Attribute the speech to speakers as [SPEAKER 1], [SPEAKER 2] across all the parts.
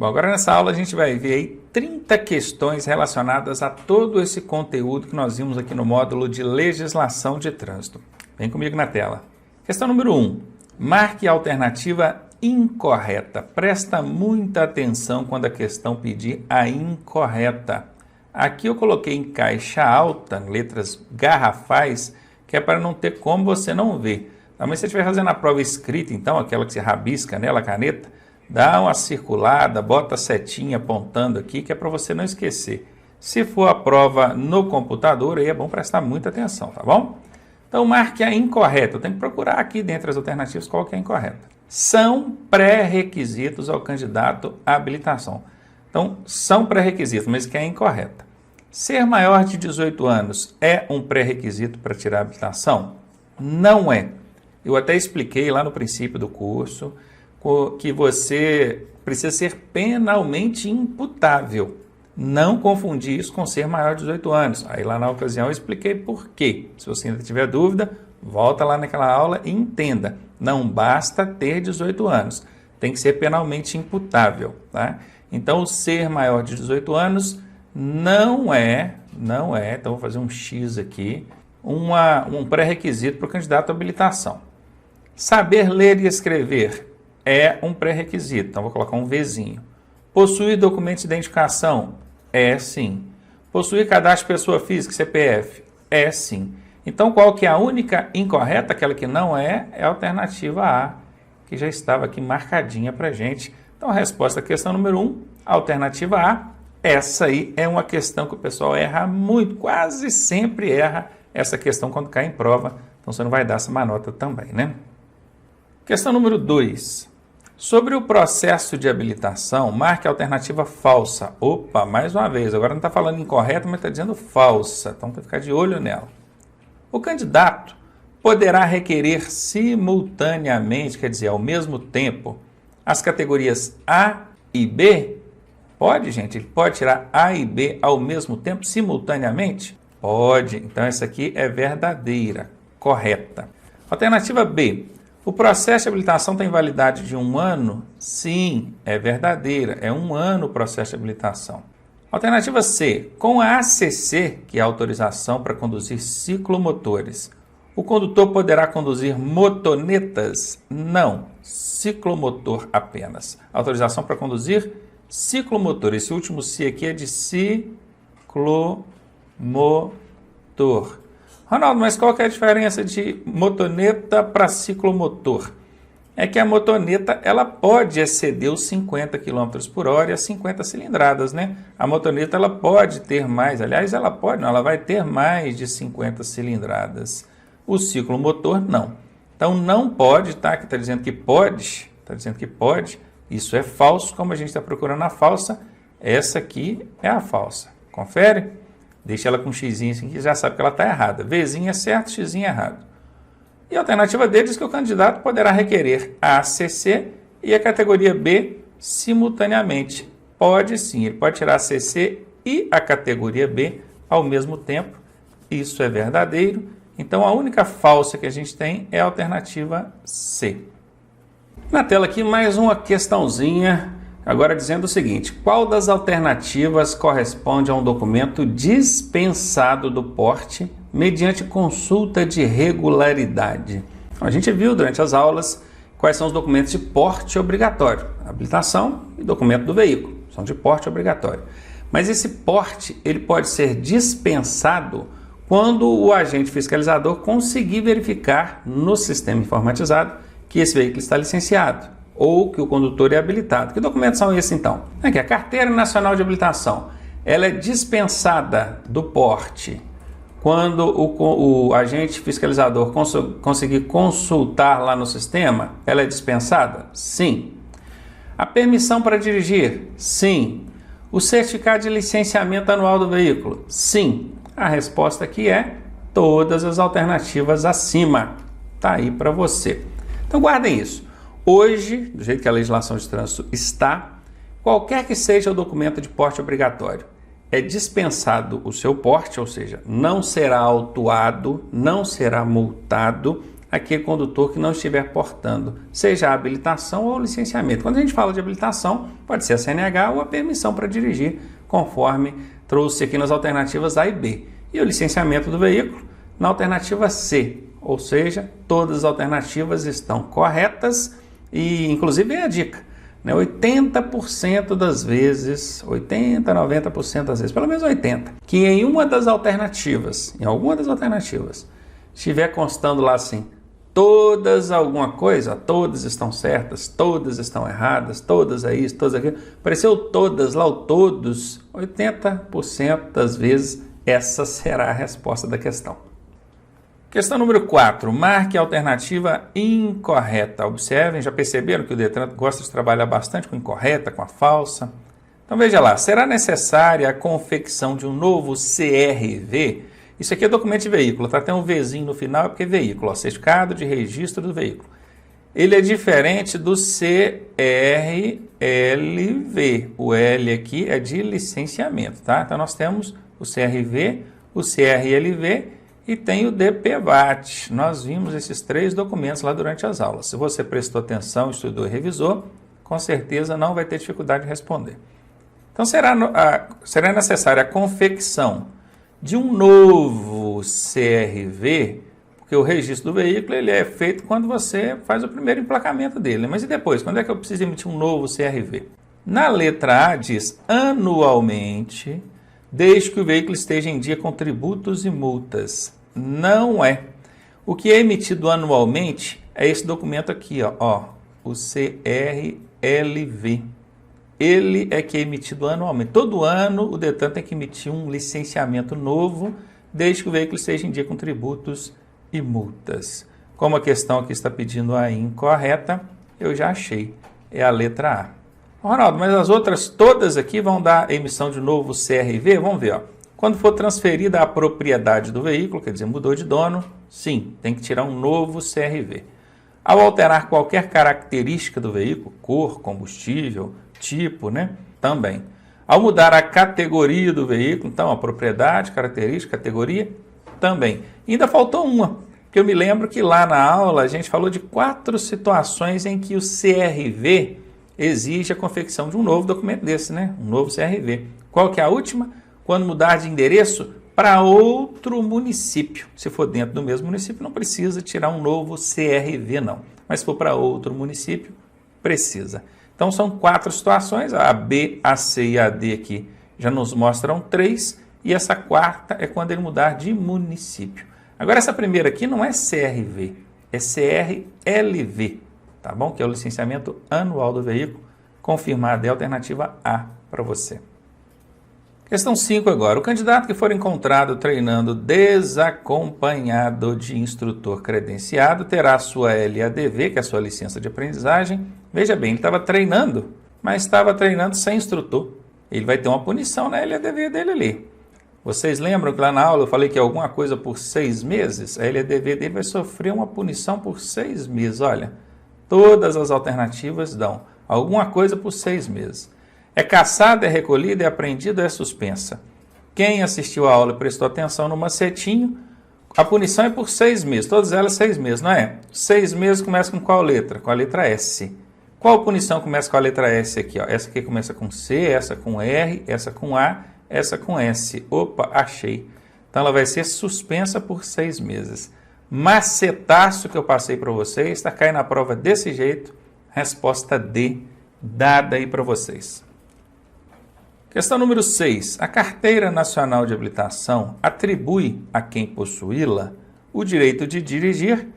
[SPEAKER 1] Bom, agora nessa aula a gente vai ver aí 30 questões relacionadas a todo esse conteúdo que nós vimos aqui no módulo de legislação de trânsito. Vem comigo na tela. Questão número 1. Marque a alternativa incorreta. Presta muita atenção quando a questão pedir a incorreta. Aqui eu coloquei em caixa alta, letras garrafais, que é para não ter como você não ver. Mas se você estiver fazendo a prova escrita, então, aquela que você rabisca nela, a caneta, dá uma circulada, bota a setinha apontando aqui, que é para você não esquecer. Se for a prova no computador, aí é bom prestar muita atenção, tá bom? Então, marque a incorreta. Eu tenho que procurar aqui dentre as alternativas qual que é a incorreta. São pré-requisitos ao candidato à habilitação. Então, são pré-requisitos, mas que é incorreta. Ser maior de 18 anos é um pré-requisito para tirar a habilitação? Não é. Eu até expliquei lá no princípio do curso que você precisa ser penalmente imputável. Não confundir isso com ser maior de 18 anos. Aí lá na ocasião eu expliquei por quê. Se você ainda tiver dúvida, volta lá naquela aula e entenda. Não basta ter 18 anos. Tem que ser penalmente imputável, tá? Então, ser maior de 18 anos não é, então vou fazer um X aqui, um pré-requisito para o candidato à habilitação. Saber ler e escrever é um pré-requisito, então vou colocar um Vzinho. Possuir documentos de identificação? É sim. Possuir cadastro de pessoa física, CPF? É sim. Então, qual que é a única incorreta, aquela que não é a alternativa A, que já estava aqui marcadinha para a gente. Então, a resposta à questão número 1, alternativa A, essa aí é uma questão que o pessoal erra muito, quase sempre erra essa questão quando cai em prova, então você não vai dar essa má nota também, né? Questão número 2. Sobre o processo de habilitação, marque a alternativa falsa. Opa, mais uma vez, agora não está falando incorreta, mas está dizendo falsa, então tem que ficar de olho nela. O candidato poderá requerer simultaneamente, quer dizer, ao mesmo tempo, as categorias A e B? Pode, gente? Ele pode tirar A e B ao mesmo tempo, simultaneamente? Pode. Então, essa aqui é verdadeira, correta. Alternativa B. O processo de habilitação tem validade de 1 ano? Sim, é verdadeira. É 1 ano o processo de habilitação. Alternativa C. Com a ACC, que é a autorização para conduzir ciclomotores, o condutor poderá conduzir motonetas? Não, ciclomotor apenas. Autorização para conduzir ciclomotor. Esse último C aqui é de ciclomotor. Ronaldo, mas qual que é a diferença de motoneta para ciclomotor? É que a motoneta ela pode exceder os 50 km por hora e as 50 cilindradas, né? A motoneta ela pode ter mais, aliás, ela pode, não, ela vai ter mais de 50 cilindradas. O ciclomotor não. Então não pode, tá? Que está dizendo que pode, isso é falso, como a gente está procurando a falsa, essa aqui é a falsa. Confere? Deixa ela com um xizinho assim que já sabe que ela está errada. Vzinho é certo, xizinho é errado. E a alternativa D diz que o candidato poderá requerer a ACC e a categoria B simultaneamente. Pode sim, ele pode tirar a ACC e a categoria B ao mesmo tempo. Isso é verdadeiro. Então, a única falsa que a gente tem é a alternativa C. Na tela aqui, mais uma questãozinha, agora dizendo o seguinte: qual das alternativas corresponde a um documento dispensado do porte mediante consulta de regularidade? A gente viu durante as aulas quais são os documentos de porte obrigatório. Habilitação e documento do veículo são de porte obrigatório. Mas esse porte ele pode ser dispensado quando o agente fiscalizador conseguir verificar no sistema informatizado que esse veículo está licenciado ou que o condutor é habilitado. Que documentos são esses então? Aqui, a Carteira Nacional de Habilitação. Ela é dispensada do porte quando o agente fiscalizador conseguir consultar lá no sistema. Ela é dispensada? Sim. A permissão para dirigir? Sim. O certificado de licenciamento anual do veículo? Sim. A resposta aqui é todas as alternativas acima. Está aí para você. Então guardem isso. Hoje, do jeito que a legislação de trânsito está, qualquer que seja o documento de porte obrigatório, é dispensado o seu porte, ou seja, não será autuado, não será multado aquele condutor que não estiver portando, seja a habilitação ou o licenciamento. Quando a gente fala de habilitação, pode ser a CNH ou a permissão para dirigir, conforme trouxe aqui nas alternativas A e B. E o licenciamento do veículo na alternativa C, ou seja, todas as alternativas estão corretas e, inclusive, é a dica, né? 80% das vezes, 80, 90% das vezes, pelo menos 80%, que em alguma das alternativas, estiver constando lá assim, todas alguma coisa, todas estão certas, todas estão erradas, todas é isso, todas aquilo, apareceu todas lá, o todos, 80% das vezes essa será a resposta da questão. Questão número 4, marque a alternativa incorreta. Observem, já perceberam que o Detran gosta de trabalhar bastante com incorreta, com a falsa? Então veja lá, será necessária a confecção de um novo CRV? Isso aqui é documento de veículo, tá? Tem um Vzinho no final, porque é veículo, ó, certificado de registro do veículo. Ele é diferente do CRLV. O L aqui é de licenciamento, tá? Então nós temos o CRV, o CRLV e tem o DPVAT. Nós vimos esses 3 documentos lá durante as aulas. Se você prestou atenção, estudou e revisou, com certeza não vai ter dificuldade de responder. Então será necessária a confecção de um novo CRV, porque o registro do veículo ele é feito quando você faz o primeiro emplacamento dele. Mas e depois? Quando é que eu preciso emitir um novo CRV? Na letra A diz anualmente, desde que o veículo esteja em dia com tributos e multas. Não é. O que é emitido anualmente é esse documento aqui, ó, o CRLV. Ele é que é emitido anualmente. Todo ano o Detran tem que emitir um licenciamento novo, desde que o veículo esteja em dia com tributos e multas. Como a questão aqui está pedindo a incorreta, eu já achei. É a letra A. Ronaldo, mas as outras todas aqui vão dar emissão de novo CRV? Vamos ver, ó. Quando for transferida a propriedade do veículo, quer dizer, mudou de dono, sim, tem que tirar um novo CRV. Ao alterar qualquer característica do veículo, cor, combustível, tipo, né? Também. Ao mudar a categoria do veículo, então, a propriedade, característica, categoria, também. E ainda faltou uma, que eu me lembro que lá na aula a gente falou de 4 situações em que o CRV exige a confecção de um novo documento desse, né? Um novo CRV. Qual que é a última? Quando mudar de endereço para outro município. Se for dentro do mesmo município, não precisa tirar um novo CRV, não. Mas se for para outro município, precisa. Então, são 4 situações. A B, a C e a D aqui já nos mostram 3. E essa quarta é quando ele mudar de município. Agora, essa primeira aqui não é CRV, é CRLV. Tá bom? Que é o licenciamento anual do veículo, confirmado é a alternativa A para você. Questão 5 agora. O candidato que for encontrado treinando desacompanhado de instrutor credenciado terá a sua LADV, que é a sua licença de aprendizagem. Veja bem, ele estava treinando, mas estava treinando sem instrutor. Ele vai ter uma punição na LADV dele ali. Vocês lembram que lá na aula eu falei que é alguma coisa por 6 meses? A LADV dele vai sofrer uma punição por 6 meses, olha. Todas as alternativas dão alguma coisa por 6 meses. É caçada, é recolhida, é apreendida, é suspensa. Quem assistiu a aula e prestou atenção no macetinho, a punição é por 6 meses. Todas elas 6 meses, não é? 6 meses começa com qual letra? Com a letra S. Qual punição começa com a letra S aqui? Ó? Essa aqui começa com C, essa com R, essa com A, essa com S. Opa, achei. Então ela vai ser suspensa por 6 meses. Macetaço que eu passei para vocês, está caindo na prova desse jeito, resposta D, dada aí para vocês. Questão número 6. A Carteira Nacional de Habilitação atribui a quem possuí-la o direito de dirigir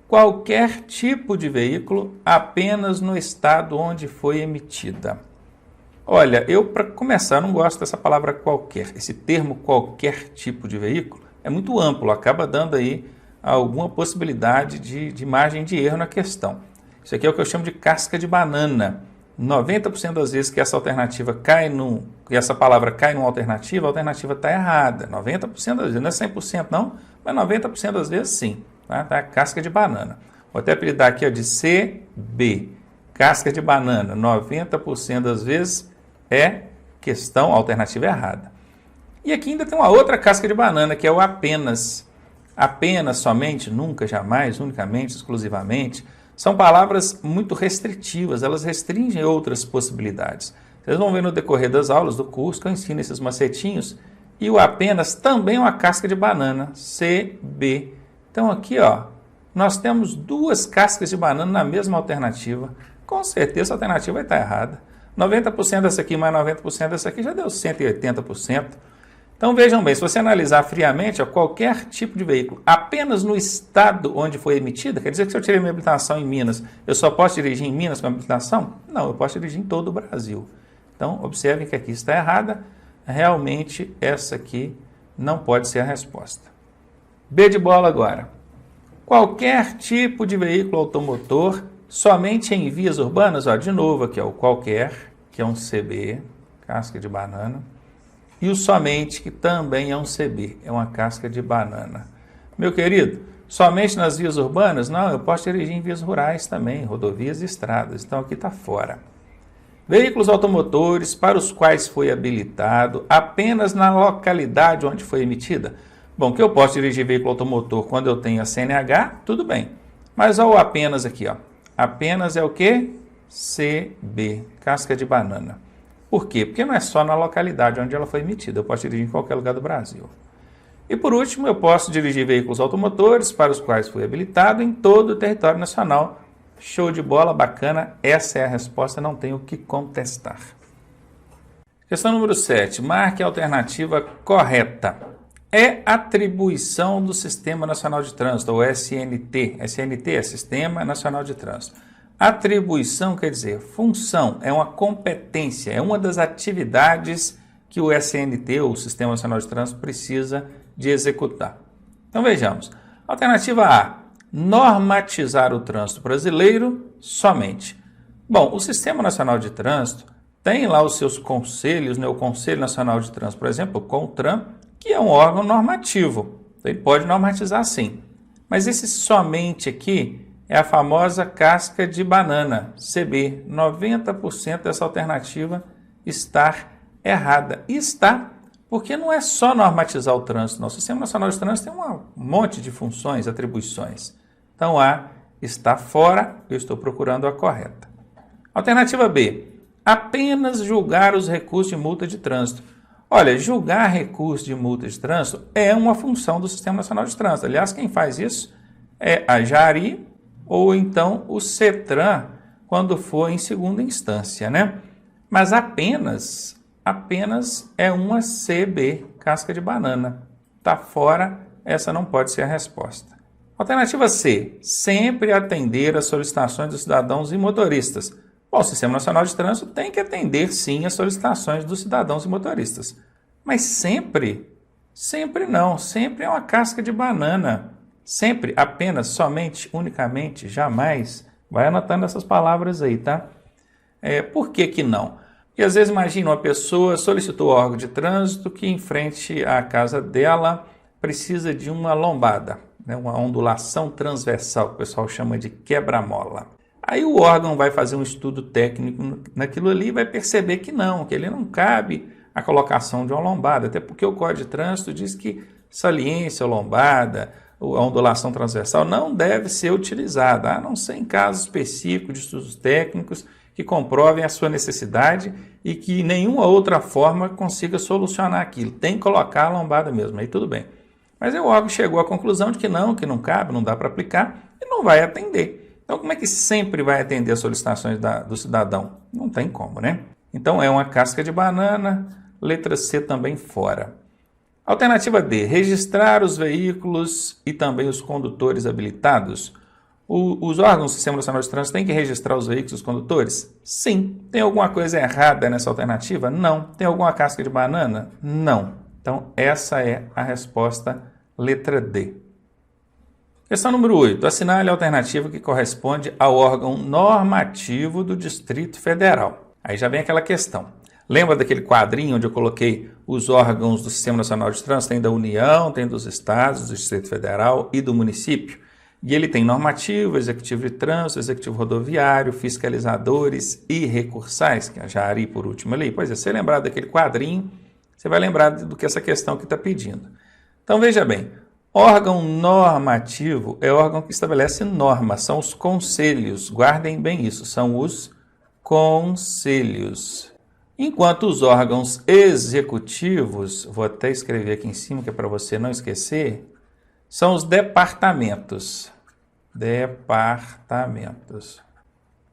[SPEAKER 1] qualquer tipo de veículo apenas no estado onde foi emitida. Olha, eu para começar não gosto dessa palavra qualquer, esse termo qualquer tipo de veículo é muito amplo, acaba dando aí alguma possibilidade de margem de erro na questão. Isso aqui é o que eu chamo de casca de banana. 90% das vezes que essa alternativa que essa palavra cai numa alternativa, a alternativa está errada. 90% das vezes, não é 100% não, mas 90% das vezes sim. Tá? Casca de banana. Vou até apelidar aqui ó, de CB. Casca de banana, 90% das vezes é questão, alternativa errada. E aqui ainda tem uma outra casca de banana, que é o apenas. apenas, somente, nunca, jamais, unicamente, exclusivamente, são palavras muito restritivas, elas restringem outras possibilidades. Vocês vão ver no decorrer das aulas do curso que eu ensino esses macetinhos. E o apenas também é uma casca de banana, CB. Então aqui, ó, nós temos duas cascas de banana na mesma alternativa. Com certeza a alternativa vai estar errada. 90% dessa aqui mais 90% dessa aqui já deu 180%. Então vejam bem, se você analisar friamente, ó, qualquer tipo de veículo, apenas no estado onde foi emitida, quer dizer que se eu tirei minha habilitação em Minas, eu só posso dirigir em Minas com a habilitação? Não, eu posso dirigir em todo o Brasil. Então observem que aqui está errada. Realmente essa aqui não pode ser a resposta. B de bola agora. Qualquer tipo de veículo automotor somente em vias urbanas, ó, de novo aqui, ó, o qualquer, que é um CB, casca de banana, e o somente, que também é um CB, é uma casca de banana. Meu querido, somente nas vias urbanas? Não, eu posso dirigir em vias rurais também, rodovias e estradas, então aqui está fora. Veículos automotores para os quais foi habilitado apenas na localidade onde foi emitida. Bom, que eu posso dirigir veículo automotor quando eu tenho a CNH, tudo bem. Mas olha o apenas aqui, ó. Apenas é o quê? CB, casca de banana. Por quê? Porque não é só na localidade onde ela foi emitida, eu posso dirigir em qualquer lugar do Brasil. E por último, eu posso dirigir veículos automotores para os quais foi habilitado em todo o território nacional. Show de bola, bacana, essa é a resposta, não tenho o que contestar. Questão número 7, marque a alternativa correta. É atribuição do Sistema Nacional de Trânsito, ou SNT. SNT é Sistema Nacional de Trânsito. Atribuição quer dizer função, é uma competência, é uma das atividades que o SNT, ou Sistema Nacional de Trânsito, precisa de executar. Então vejamos. Alternativa A. Normatizar o trânsito brasileiro somente. Bom, o Sistema Nacional de Trânsito tem lá os seus conselhos, né? O Conselho Nacional de Trânsito, por exemplo, o CONTRAN, que é um órgão normativo. Então, ele pode normatizar sim. Mas esse somente aqui é a famosa casca de banana, CB. 90% dessa alternativa está errada. E está porque não é só normatizar o trânsito. O Sistema Nacional de Trânsito tem um monte de funções, atribuições. Então, A está fora, eu estou procurando a correta. Alternativa B, apenas julgar os recursos de multa de trânsito. Olha, julgar recursos de multa de trânsito é uma função do Sistema Nacional de Trânsito. Aliás, quem faz isso é a JARI ou então o CETRAN, quando for em segunda instância, né? Mas apenas é uma CB, casca de banana. Está fora, essa não pode ser a resposta. Alternativa C, sempre atender às solicitações dos cidadãos e motoristas. Bom, o Sistema Nacional de Trânsito tem que atender sim às solicitações dos cidadãos e motoristas. Mas sempre? Sempre não, sempre é uma casca de banana. Sempre, apenas, somente, unicamente, jamais. Vai anotando essas palavras aí, tá? Por que que não? Porque às vezes imagina uma pessoa solicitou ao órgão de trânsito que em frente à casa dela precisa de uma lombada, né? Uma ondulação transversal, que o pessoal chama de quebra-mola. Aí o órgão vai fazer um estudo técnico naquilo ali e vai perceber que ele não cabe a colocação de uma lombada, até porque o Código de Trânsito diz que saliência ou lombada, a ondulação transversal não deve ser utilizada, a não ser em casos específicos de estudos técnicos que comprovem a sua necessidade e que nenhuma outra forma consiga solucionar aquilo. Tem que colocar a lombada mesmo, aí tudo bem. Mas o órgão chegou à conclusão de que não cabe, não dá para aplicar e não vai atender. Então, como é que sempre vai atender as solicitações do cidadão? Não tem como, né? Então, é uma casca de banana, letra C também fora. Alternativa D, registrar os veículos e também os condutores habilitados. Os órgãos do Sistema Nacional de Trânsito têm que registrar os veículos e os condutores? Sim. Tem alguma coisa errada nessa alternativa? Não. Tem alguma casca de banana? Não. Então, essa é a resposta, letra D. Questão número 8. Assinale a alternativa que corresponde ao órgão normativo do Distrito Federal. Aí já vem aquela questão. Lembra daquele quadrinho onde eu coloquei os órgãos do Sistema Nacional de Trânsito? Tem da União, tem dos estados, do Distrito Federal e do município. E ele tem normativo, executivo de trânsito, executivo rodoviário, fiscalizadores e recursais, que é a JARI por último ali. Pois é, se você lembrar daquele quadrinho, você vai lembrar do que essa questão aqui está pedindo. Então veja bem, Órgão normativo é órgão que estabelece normas, são os conselhos. Guardem bem isso, são os conselhos. Enquanto os órgãos executivos, vou até escrever aqui em cima que é para você não esquecer, são os departamentos. Departamentos.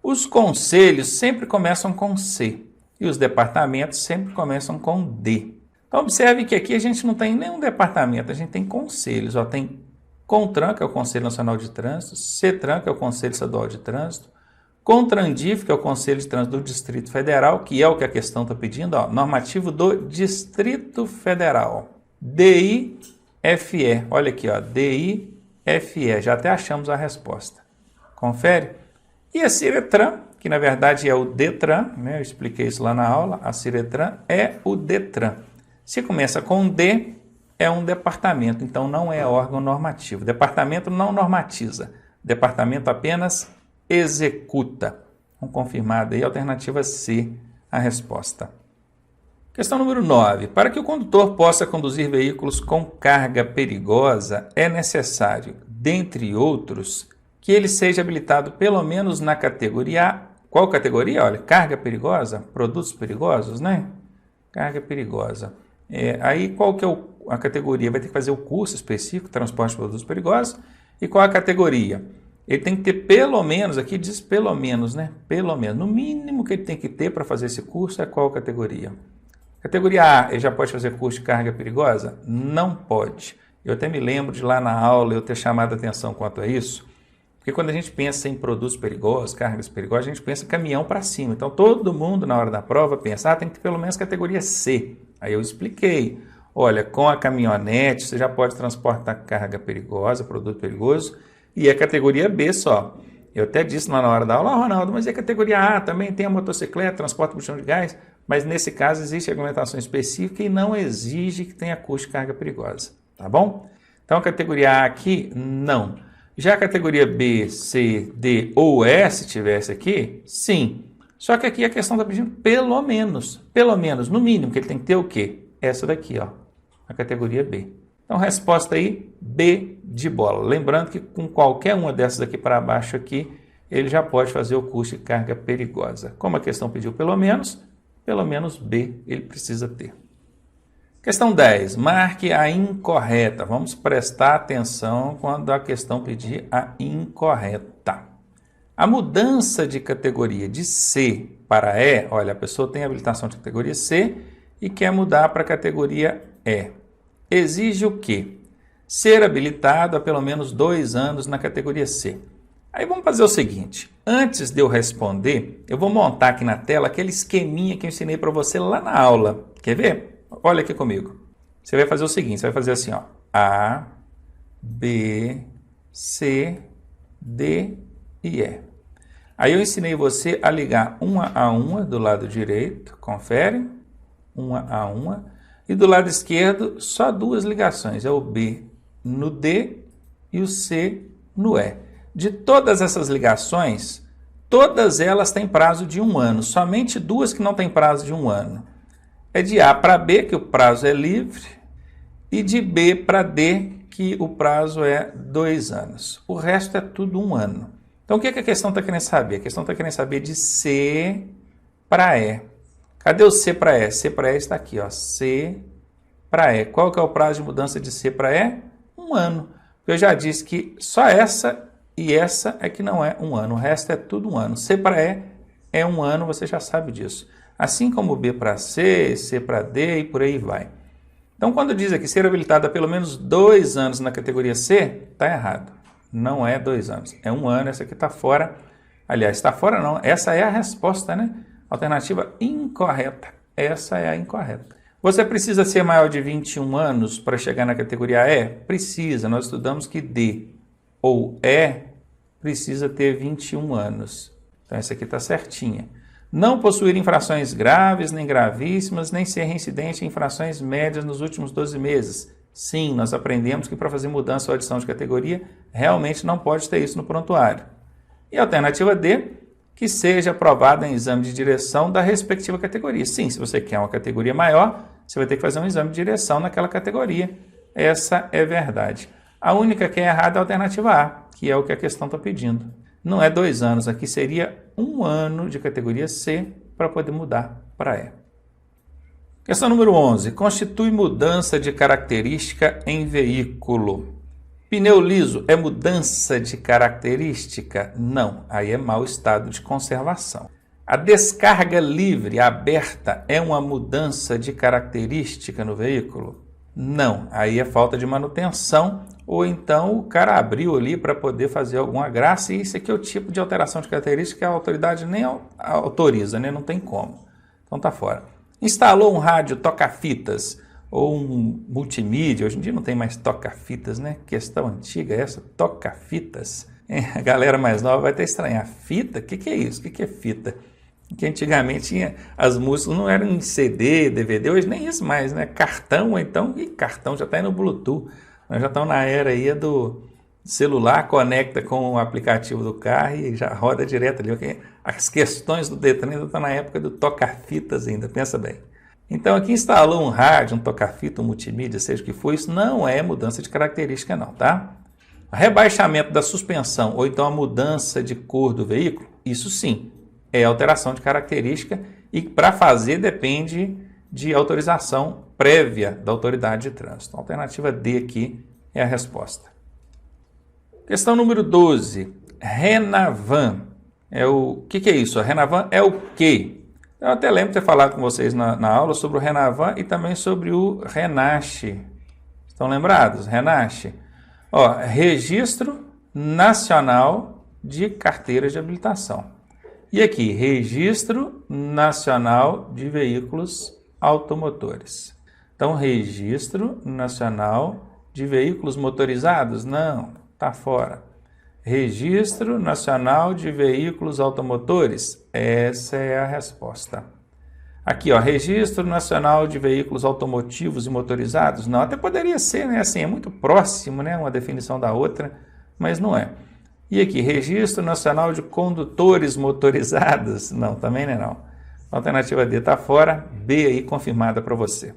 [SPEAKER 1] Os conselhos sempre começam com C e os departamentos sempre começam com D. Então, observe que aqui a gente não tem nenhum departamento, a gente tem conselhos. Ó, tem CONTRAN, que é o Conselho Nacional de Trânsito, CETRAN, que é o Conselho Estadual de Trânsito, CONTRANDIF, que é o Conselho de Trânsito do Distrito Federal, que é o que a questão está pedindo, ó, normativo do Distrito Federal. DIFE, olha aqui, ó, DIFE, já até achamos a resposta. Confere? E a CIRETRAN, que na verdade é o DETRAN, né? Eu expliquei isso lá na aula, a CIRETRAN é o DETRAN. Se começa com D, é um departamento, então não é órgão normativo. Departamento não normatiza, departamento apenas executa. Vamos confirmar aí, alternativa C, a resposta. Questão número 9. Para que o condutor possa conduzir veículos com carga perigosa, é necessário, dentre outros, que ele seja habilitado pelo menos na categoria A. Qual categoria? Olha, carga perigosa, produtos perigosos, né? Carga perigosa. Aí qual que é a categoria? Vai ter que fazer o curso específico, transporte de produtos perigosos. E qual a categoria? Ele tem que ter pelo menos, aqui diz pelo menos, né? Pelo menos. No mínimo que ele tem que ter para fazer esse curso é qual categoria? Categoria A, ele já pode fazer curso de carga perigosa? Não pode. Eu até me lembro de lá na aula eu ter chamado a atenção quanto a isso. Porque quando a gente pensa em produtos perigosos, cargas perigosas, a gente pensa caminhão para cima. Então, todo mundo, na hora da prova, pensa, tem que ter pelo menos categoria C. Aí eu expliquei, olha, com a caminhonete, você já pode transportar carga perigosa, produto perigoso, e a categoria B só. Eu até disse lá na hora da aula, Ronaldo, mas e a categoria A? Também tem a motocicleta, transporte de botão de gás, mas nesse caso existe argumentação específica e não exige que tenha custo de carga perigosa, tá bom? Então, a categoria A aqui, não. Já a categoria B, C, D ou E, se tivesse aqui, sim. Só que aqui a questão está pedindo pelo menos, no mínimo, que ele tem que ter o quê? Essa daqui, ó, a categoria B. Então, resposta aí, B de bola. Lembrando que com qualquer uma dessas aqui para baixo aqui, ele já pode fazer o curso de carga perigosa. Como a questão pediu pelo menos B ele precisa ter. Questão 10. Marque a incorreta. Vamos prestar atenção quando a questão pedir a incorreta. A mudança de categoria de C para E, olha, a pessoa tem habilitação de categoria C e quer mudar para a categoria E. Exige o quê? Ser habilitado há pelo menos 2 anos na categoria C. Aí vamos fazer o seguinte, antes de eu responder, eu vou montar aqui na tela aquele esqueminha que eu ensinei para você lá na aula. Quer ver? Olha aqui comigo. Você vai fazer o seguinte, você vai fazer assim, ó, A, B, C, D e E. Aí eu ensinei você a ligar uma a uma do lado direito, confere, uma a uma, e do lado esquerdo só 2 ligações, é o B no D e o C no E. De todas essas ligações, todas elas têm prazo de 1 ano, somente 2 que não têm prazo de 1 ano. É de A para B, que o prazo é livre, e de B para D, que o prazo é 2 anos. O resto é tudo 1 ano. Então, o que a questão está querendo saber? A questão está querendo saber de C para E. Cadê o C para E? C para E está aqui, ó, C para E. Qual que é o prazo de mudança de C para E? 1 ano. Eu já disse que só essa e essa é que não é 1 ano. O resto é tudo 1 ano. C para E é 1 ano, você já sabe disso. Assim como B para C, C para D e por aí vai. Então, quando diz aqui ser habilitado há pelo menos 2 anos na categoria C, está errado. Não é 2 anos, é 1 ano, essa aqui está fora. Aliás, está fora não, essa é a resposta, né? Alternativa incorreta, essa é a incorreta. Você precisa ser maior de 21 anos para chegar na categoria E? Precisa, nós estudamos que D ou E precisa ter 21 anos. Então, essa aqui está certinha. Não possuir infrações graves, nem gravíssimas, nem ser reincidente em infrações médias nos últimos 12 meses. Sim, nós aprendemos que para fazer mudança ou adição de categoria, realmente não pode ter isso no prontuário. E a alternativa D, que seja aprovada em exame de direção da respectiva categoria. Sim, se você quer uma categoria maior, você vai ter que fazer um exame de direção naquela categoria. Essa é verdade. A única que é errada é a alternativa A, que é o que a questão está pedindo. Não é 2 anos, aqui seria 1 ano de categoria C para poder mudar para E. Questão número 11. Constitui mudança de característica em veículo. Pneu liso é mudança de característica? Não, aí é mau estado de conservação. A descarga livre aberta é uma mudança de característica no veículo? Não, aí é falta de manutenção ou então o cara abriu ali para poder fazer alguma graça e isso aqui é o tipo de alteração de característica que a autoridade nem autoriza, né? Não tem como. Então tá fora. Instalou um rádio toca-fitas ou um multimídia, hoje em dia não tem mais toca-fitas, né? Questão antiga essa, toca-fitas. A galera mais nova vai até estranhar. Fita? O que é isso? O que é fita? Que antigamente tinha, as músicas não eram em CD, DVD, hoje nem isso mais, né? Cartão, então, e cartão já está aí no Bluetooth. Nós já estamos na era aí do celular, conecta com o aplicativo do carro e já roda direto ali. As questões do Detran ainda estão na época do toca-fitas ainda, pensa bem. Então aqui instalou um rádio, um toca-fita, um multimídia, seja o que for, isso não é mudança de característica não, tá? Rebaixamento da suspensão ou então a mudança de cor do veículo, isso sim, é alteração de característica e para fazer depende de autorização prévia da autoridade de trânsito. A alternativa D aqui é a resposta. Questão número 12. Renavan. O que é isso? A Renavan é o quê? Eu até lembro de ter falado com vocês na aula sobre o Renavan e também sobre o Renache. Estão lembrados? Renache. Registro Nacional de Carteiras de Habilitação. E aqui, Registro Nacional de Veículos Automotores. Então, Registro Nacional de Veículos Motorizados? Não, está fora. Registro Nacional de Veículos Automotores? Essa é a resposta. Aqui, Registro Nacional de Veículos Automotivos e Motorizados? Não, até poderia ser, né? Assim, é muito próximo, né? Uma definição da outra, mas não é. E aqui, Registro Nacional de Condutores Motorizados? Não, também não é não. A alternativa D está fora, B aí confirmada para você.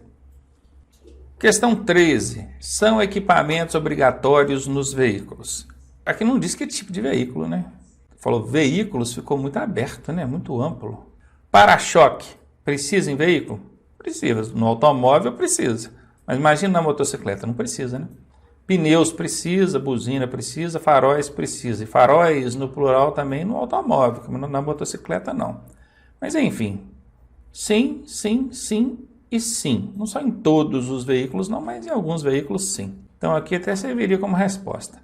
[SPEAKER 1] Questão 13. São equipamentos obrigatórios nos veículos. Aqui não diz que tipo de veículo, né? Falou veículos, ficou muito aberto, né? Muito amplo. Para-choque, precisa em veículo? Precisa. No automóvel precisa. Mas imagina na motocicleta, não precisa, né? Pneus precisa, buzina precisa, faróis precisa. E faróis no plural também no automóvel, como na motocicleta não. Mas enfim, sim, sim, sim e sim. Não só em todos os veículos não, mas em alguns veículos sim. Então aqui até serviria como resposta.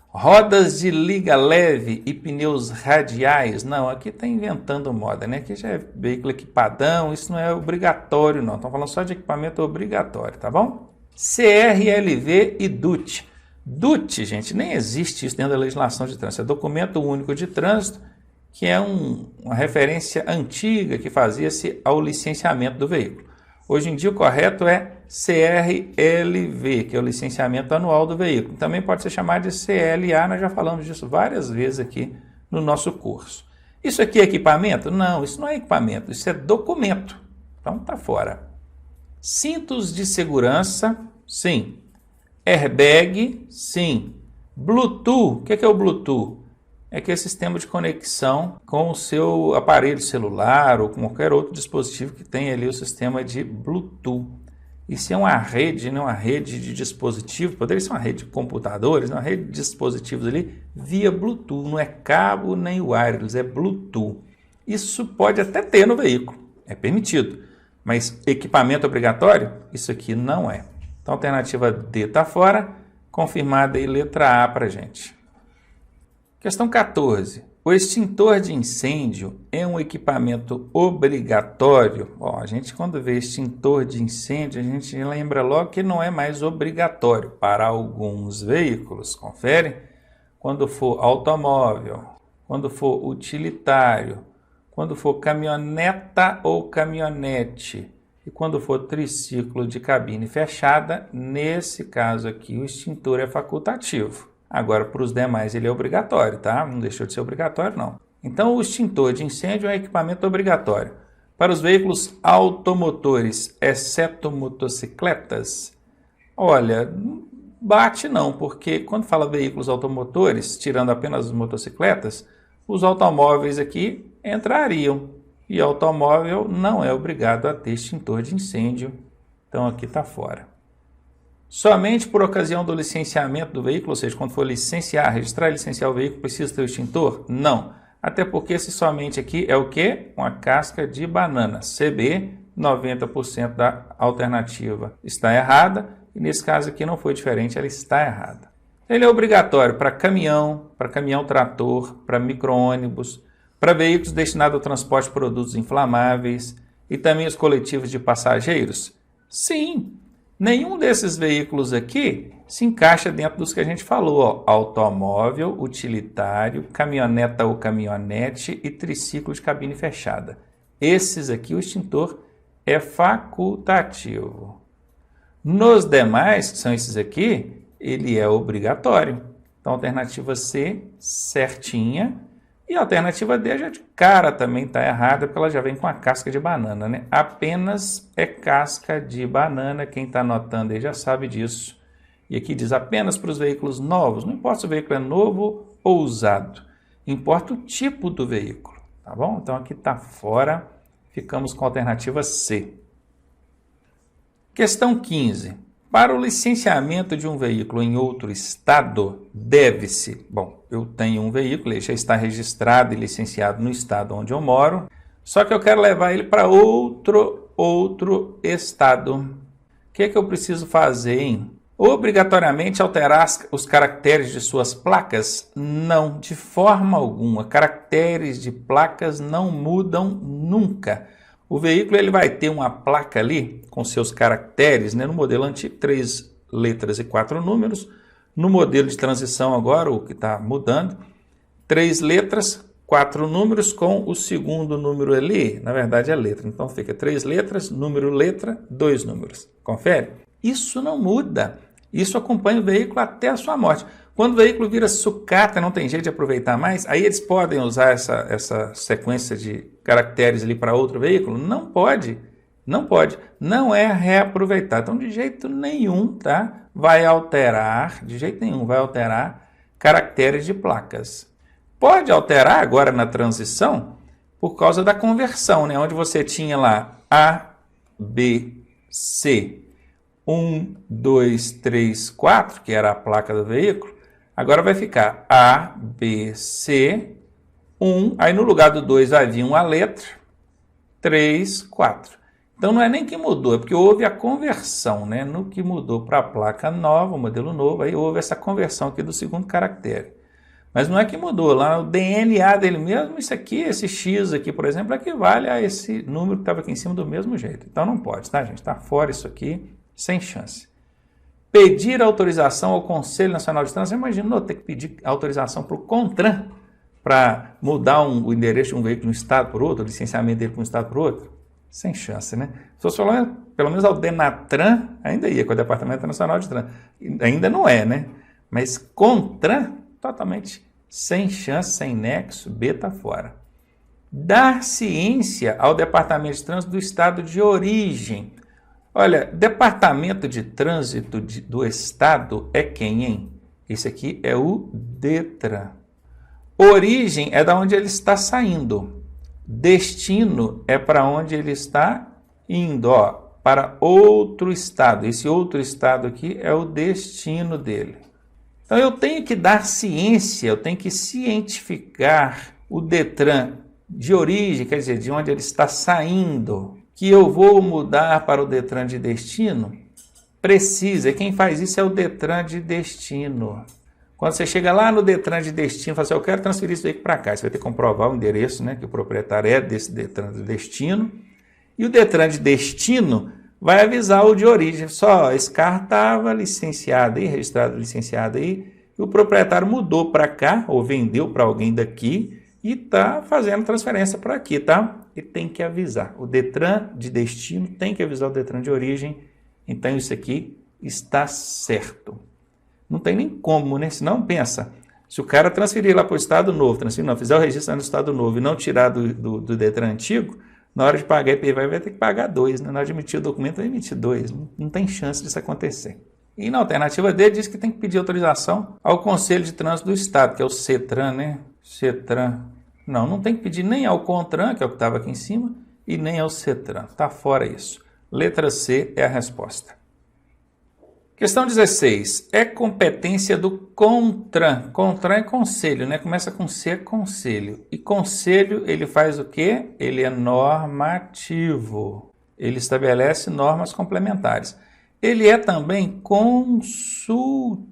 [SPEAKER 1] Rodas de liga leve e pneus radiais? Não, aqui está inventando moda, né? Aqui já é veículo equipadão, isso não é obrigatório não. Estamos falando só de equipamento obrigatório, tá bom? CRLV e DUT. DUT, gente, nem existe isso dentro da legislação de trânsito. É Documento Único de Trânsito, que é uma referência antiga que fazia-se ao licenciamento do veículo. Hoje em dia o correto é CRLV, que é o licenciamento anual do veículo. Também pode ser chamado de CLA, nós já falamos disso várias vezes aqui no nosso curso. Isso aqui é equipamento? Não, isso não é equipamento, isso é documento. Então tá fora. Cintos de segurança? Sim. Airbag? Sim. Bluetooth? O que é o Bluetooth? É que é sistema de conexão com o seu aparelho celular ou com qualquer outro dispositivo que tenha ali o sistema de Bluetooth. Isso é uma rede, né? Uma rede de dispositivos, poderia ser uma rede de computadores, uma rede de dispositivos ali via Bluetooth, não é cabo nem wireless, é Bluetooth. Isso pode até ter no veículo, é permitido, mas equipamento obrigatório, isso aqui não é. Então a alternativa D está fora, confirmada aí letra A para a gente. Questão 14. O extintor de incêndio é um equipamento obrigatório? A gente quando vê extintor de incêndio, a gente lembra logo que não é mais obrigatório para alguns veículos. Confere? Quando for automóvel, quando for utilitário, quando for caminhoneta ou caminhonete e quando for triciclo de cabine fechada, nesse caso aqui o extintor é facultativo. Agora, para os demais, ele é obrigatório, tá? Não deixou de ser obrigatório, não. Então, o extintor de incêndio é um equipamento obrigatório. Para os veículos automotores, exceto motocicletas, olha, bate não, porque quando fala veículos automotores, tirando apenas as motocicletas, os automóveis aqui entrariam. E automóvel não é obrigado a ter extintor de incêndio, então aqui está fora. Somente por ocasião do licenciamento do veículo, ou seja, quando for licenciar, registrar e licenciar o veículo, precisa ter o extintor? Não. Até porque esse somente aqui é o quê? Uma casca de banana. CB, 90% da alternativa está errada. E nesse caso aqui não foi diferente, ela está errada. Ele é obrigatório para caminhão trator, para micro-ônibus, para veículos destinados ao transporte de produtos inflamáveis e também os coletivos de passageiros? Sim, nenhum desses veículos aqui se encaixa dentro dos que a gente falou, ó, automóvel, utilitário, caminhoneta ou caminhonete e triciclo de cabine fechada. Esses aqui o extintor é facultativo. Nos demais, que são esses aqui, ele é obrigatório. Então, alternativa C, certinha. E a alternativa D já de cara também está errada, porque ela já vem com a casca de banana, né? Apenas é casca de banana, quem está anotando aí já sabe disso. E aqui diz apenas para os veículos novos, não importa se o veículo é novo ou usado, importa o tipo do veículo, tá bom? Então aqui está fora, ficamos com a alternativa C. Questão 15. Para o licenciamento de um veículo em outro estado, deve-se... Bom, eu tenho um veículo, ele já está registrado e licenciado no estado onde eu moro, só que eu quero levar ele para outro estado. O que é que eu preciso fazer, hein? Obrigatoriamente alterar os caracteres de suas placas? Não, de forma alguma. Caracteres de placas não mudam nunca. O veículo ele vai ter uma placa ali com seus caracteres, né? No modelo antigo, 3 letras e 4 números. No modelo de transição agora, o que está mudando, 3 letras, 4 números com o segundo número ali, na verdade é letra. Então fica 3 letras, número, letra, 2 números. Confere? Isso não muda. Isso acompanha o veículo até a sua morte. Quando o veículo vira sucata, não tem jeito de aproveitar mais, aí eles podem usar essa sequência de caracteres ali para outro veículo? Não pode, não pode. Não é reaproveitar. Então, de jeito nenhum, tá? Vai alterar, de jeito nenhum, vai alterar caracteres de placas. Pode alterar agora na transição por causa da conversão, né? Onde você tinha lá A, B, C, 1, 2, 3, 4, que era a placa do veículo. Agora vai ficar A, B, C, 1, aí no lugar do 2 vai vir uma letra, 3, 4. Então não é nem que mudou, é porque houve a conversão, né? No que mudou para a placa nova, o modelo novo, aí houve essa conversão aqui do segundo caractere. Mas não é que mudou, lá no DNA dele mesmo, isso aqui, esse X aqui, por exemplo, equivale a esse número que estava aqui em cima do mesmo jeito. Então não pode, tá, gente? Está fora isso aqui, sem chance. Pedir autorização ao Conselho Nacional de Trânsito. Imagina ter que pedir autorização para o CONTRAN para mudar o endereço de um veículo de um estado para outro, o licenciamento dele para um estado para outro. Sem chance, né? Se fosse falar, pelo menos ao DENATRAN, ainda ia, com o Departamento Nacional de Trânsito. Ainda não é, né? Mas CONTRAN, totalmente sem chance, sem nexo, B está fora. Dar ciência ao Departamento de Trânsito do estado de origem. Olha, Departamento de Trânsito do Estado é quem, hein? Esse aqui é o DETRAN. Origem é da onde ele está saindo. Destino é para onde ele está indo, ó, para outro estado. Esse outro estado aqui é o destino dele. Então eu tenho que dar ciência, eu tenho que cientificar o DETRAN de origem, quer dizer, de onde ele está saindo, que eu vou mudar para o DETRAN de destino, precisa. E quem faz isso é o DETRAN de destino. Quando você chega lá no DETRAN de destino, fala assim, eu quero transferir isso veículo para cá. Você vai ter que comprovar o endereço, né, que o proprietário é desse DETRAN de destino. E o DETRAN de destino vai avisar o de origem. Só, esse carro estava licenciado aí, registrado licenciado aí, e o proprietário mudou para cá, ou vendeu para alguém daqui, e está fazendo transferência para aqui, tá? E tem que avisar. O DETRAN de destino tem que avisar o DETRAN de origem. Então, isso aqui está certo. Não tem nem como, né? Senão, pensa, se o cara transferir lá para o estado novo, fizer o registro no estado novo e não tirar do DETRAN antigo, na hora de pagar IPVA vai ter que pagar 2, né? Na hora de emitir o documento vai emitir 2. Não tem chance disso acontecer. E na alternativa D diz que tem que pedir autorização ao Conselho de Trânsito do Estado, que é o CETRAN, né? CETRAN. Não tem que pedir nem ao CONTRAN, que é o que estava aqui em cima, e nem ao CETRAN. Está fora isso. Letra C é a resposta. Questão 16. É competência do CONTRAN. CONTRAN é conselho, né? Começa com C, é conselho. E conselho, ele faz o quê? Ele é normativo. Ele estabelece normas complementares. Ele é também consultivo.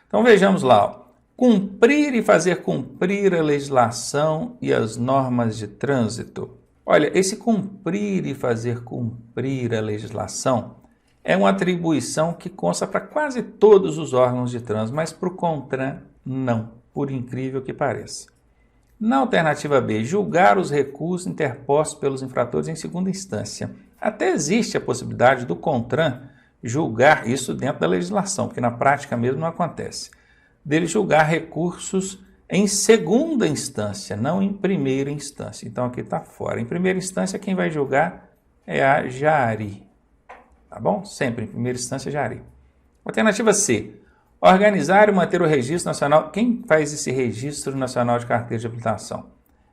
[SPEAKER 1] Então vejamos lá, ó. Cumprir e fazer cumprir a legislação e as normas de trânsito. Olha, esse cumprir e fazer cumprir a legislação é uma atribuição que consta para quase todos os órgãos de trânsito, mas para o CONTRAN não, por incrível que pareça. Na alternativa B, julgar os recursos interpostos pelos infratores em segunda instância. Até existe a possibilidade do CONTRAN julgar isso dentro da legislação, porque na prática mesmo não acontece. Dele julgar recursos em segunda instância, não em primeira instância. Então aqui está fora. Em primeira instância, quem vai julgar é a Jari. Tá bom? Sempre em primeira instância, Jari. Alternativa C. Organizar e manter o registro nacional. Quem faz esse registro nacional de carteira de habilitação?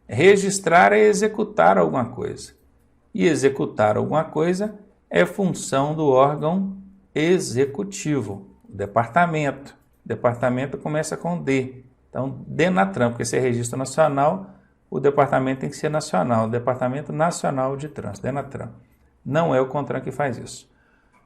[SPEAKER 1] Registrar é executar alguma coisa. E executar alguma coisa é função do órgão executivo, o departamento. O departamento começa com D. Então, DENATRAN, porque se é registro nacional, o departamento tem que ser nacional. O Departamento Nacional de Trânsito, DENATRAN. Não é o CONTRAN que faz isso.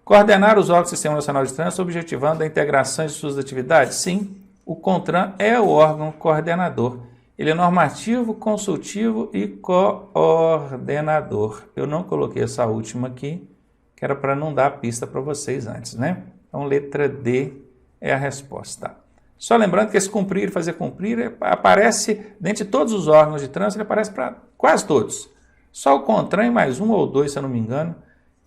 [SPEAKER 1] Coordenar os órgãos do Sistema Nacional de Trânsito, objetivando a integração de suas atividades? Sim, o CONTRAN é o órgão coordenador. Ele é normativo, consultivo e coordenador. Eu não coloquei essa última aqui, que era para não dar a pista para vocês antes, né? Então, letra D é a resposta. Só lembrando que esse cumprir e fazer cumprir aparece, dentre todos os órgãos de trânsito, ele aparece para quase todos. Só o CONTRAN e mais um ou dois, se eu não me engano,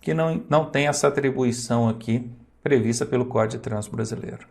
[SPEAKER 1] que não tem essa atribuição aqui prevista pelo Código de Trânsito Brasileiro.